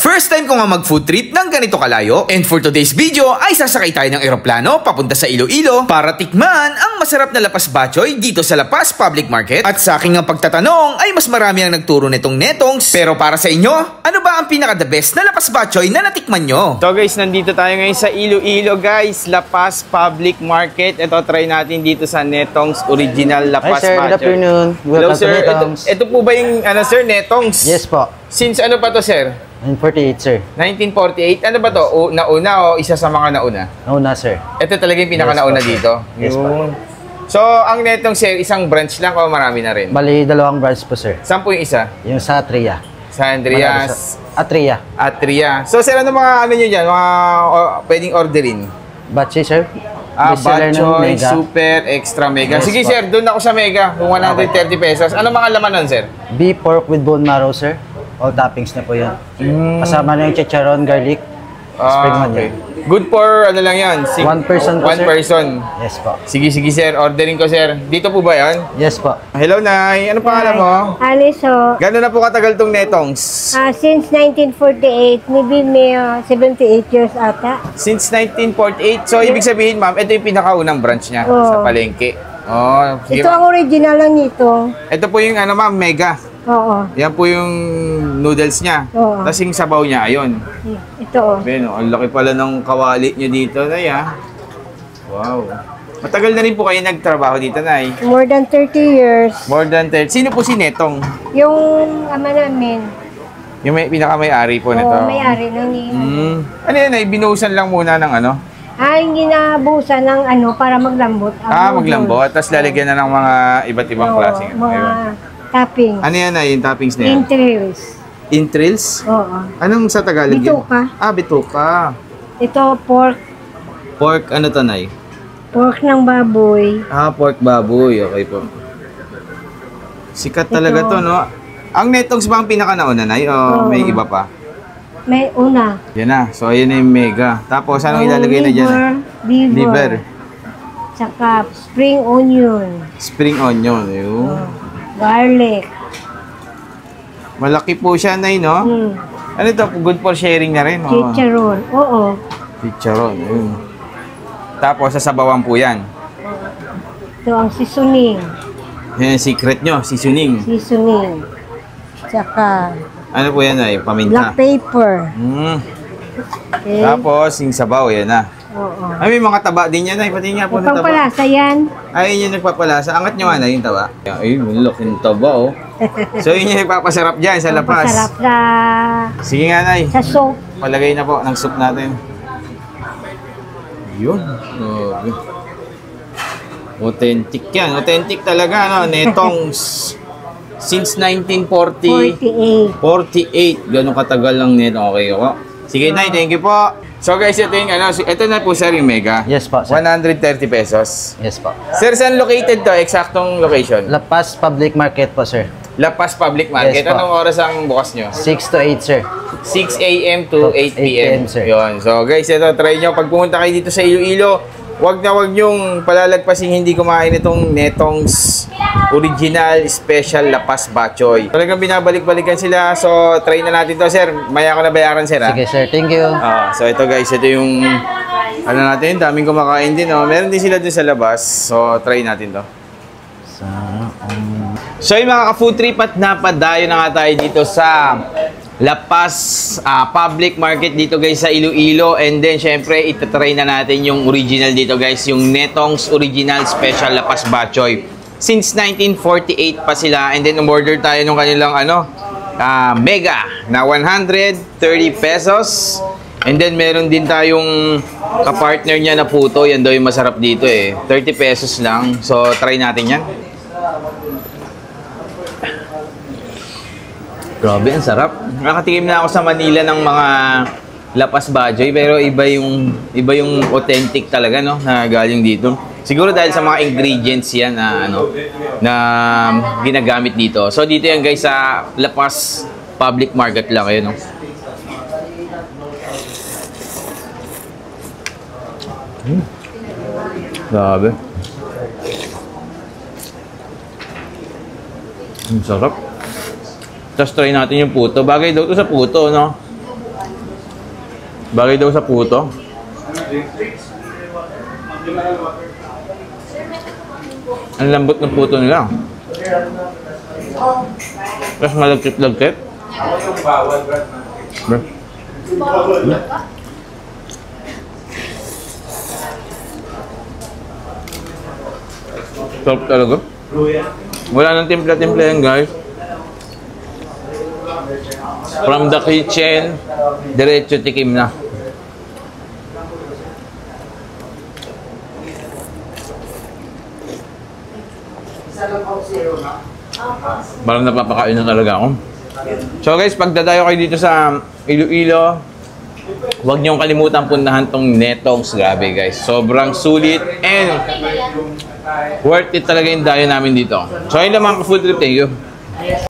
First time ko nga mag-food trip ng ganito kalayo, and for today's video ay sasakay tayo ng eroplano papunta sa Iloilo para tikman ang masarap na lapas bachoy dito sa La Paz Public Market. At sa aking ang pagtatanong ay mas marami ang nagturo nitong netongs. Pero para sa inyo, ano ba ang pinaka-the best na lapas bachoy na natikman nyo? So guys, nandito tayo ngayon sa Iloilo guys, La Paz Public Market. Ito, try natin dito sa Netongs Original La Paz Hi sir, Bachoy. good afternoon. Hello sir, ito po ba yung sir, Netongs? Yes po. Since ano pa to sir? 1948 sir. 1948? Ano ba to? Nauna o isa sa mga nauna? Nauna sir. Ito talaga yung pinaka-nauna dito? Yes po. So, ang Netongs sir, isang branch lang o marami na rin? Bali, dalawang branch po sir. Saan po yung isa? Yung sa Atria. Sa Andreas? Atria. Atria. So sir, ano mga ano nyo dyan? Mga pwedeng orderin? Batchy sir. Bachoy, super, extra, mega. Yes, Sige po. sir, doon ako sa mega. Kung 130 pesos. Ano mga laman nun sir? Beef pork with bone marrow sir. All toppings na po yun. Kasama na yung chicharon, garlic, spring onion. Good for ano lang yan? One person po, One sir. person. Yes po. Sige sir, ordering ko sir. Dito po ba yan? Yes po. Hello Nay, ano pangalan mo? Alice ho. Gano'n na po katagal tong Netongs? Since 1948, maybe may 78 years ata. Since 1948. So ibig sabihin ma'am, ito yung pinakaunang branch niya sa palengke. Oh, sige. Ito ang original lang nito. Ito po yung ano ma'am, mega. Oo. Yan po yung noodles niya. Oo. Tapos yung sabaw niya, ayun. Ito oh. Ben, ang laki pala ng kawali niyo dito, Nay, ah. Wow. Matagal na rin po kayo nagtrabaho dito, Nay. More than 30 years. More than 30. Sino po si Netong? Yung ama namin. Yung pinaka-may-ari po nito. Oo, may-ari nang Ano yan, Nay? Binuhusan lang muna ng ano? Ay, ginabusan ng ano para maglambot. Maglambot. Tapos lalagyan na ng mga iba't ibang klaseng. Mga toppings. Ano yan, Nay? Yung toppings na yan? Entrails. Entrails? Oo. Anong sa Tagalog yun? Bituka. Bituka. Ito, pork. Pork, ano to, Nay? Pork ng baboy. Pork baboy. Okay po. Sikat talaga to, no? Ang Netongs ba ang pinaka-nauna, Nay? O may iba pa? May una. Yan na. So, ayan na yung mega. Tapos, anong ilalagay na dyan? Liver. Tsaka spring onion. Spring onion. Ayun. Garlic. Malaki po siya, Nay, no? Ano ito? Good for sharing na rin. Chicharon. Oo. Chicharon. Ayun. Tapos, sasabawan po yan. Ito ang seasoning. Yan yung secret nyo. Seasoning. Seasoning. Tsaka Ano po yan, Nay? Paminta. black pepper. Okay. Tapos, yung sabaw. Yan na. Oo. Ay, may mga taba din yan, Nay. Pati nga po na taba. Pampalasa yan. Ay, yun yung nagpapalasa. Angat nyo nga, Nay, yung taba. Ay, laking taba, oh. So, yun yung nagpapasarap dyan sa lapas. Masarap sa Sige nga, Nay. soup. Palagay na po ng soup natin. Yun. Authentic yan. Authentic talaga, no? Netongs. Since 1948. 48. Ganun katagal lang nito. Okay ako. Sige, Nay. Thank you po. So, guys, ito yung ito na po, sir, yung mega. Yes po sir. 130 pesos. Yes po. Sir, saan located to? Eksaktong location? La Paz Public Market po sir. La Paz Public Market. Yes po. Anong oras ang bukas nyo? 6 to 8 sir. 6 a.m. to 8 p.m. sir. Yun. So guys, ito, try nyo. Pag pumunta kayo dito sa Iloilo, wag nyong palalagpasing hindi kumain itong Netongs Original Special La Paz Bachoy. Talagang binabalik-balikan sila. So try na natin to, sir. Maya ko na bayaran, sir, ha? Sige sir, thank you. So ito guys, ito yung ano natin, daming kumakain din, oh. Meron din sila dun sa labas. So try natin to. So yung mga ka-food trip at napadayo na nga tayo dito sa La Paz Public Market dito guys sa Iloilo. And then syempre itatry na natin yung original dito guys, yung Netongs Original Special La Paz Bachoy. Since 1948 pa sila. And then umorder tayo ng kanilang mega na 130 pesos. And then meron din tayong kapartner niya na puto. Yan daw yung masarap dito, 30 pesos lang. So try natin yan. Grabe, ang sarap. Nakatikim na ako sa Manila ng mga lapas bachoy, pero iba yung authentic talaga, no, na galing dito. Siguro dahil sa mga ingredients yan na na ginagamit dito. So dito yan guys sa La Paz Public Market lang, ayun, no. Grabe. Ang sarap. Tapos try natin yung puto. Bagay daw ito sa puto, no? Bagay daw sa puto. Ang lambot ng puto nila. Tapos malagkit-lagkit. Sarap talaga. Wala nang timpla-timpla yan, guys. From the kitchen, diretso tikim na. Parang napapakain na talaga ako. So guys, pag dadayo kayo dito sa Iloilo, huwag niyong kalimutan puntahan tong Netong's. Grabe guys, sobrang sulit and worth it talaga yung dayo namin dito. So ayun lang mga ka-food trip, thank you.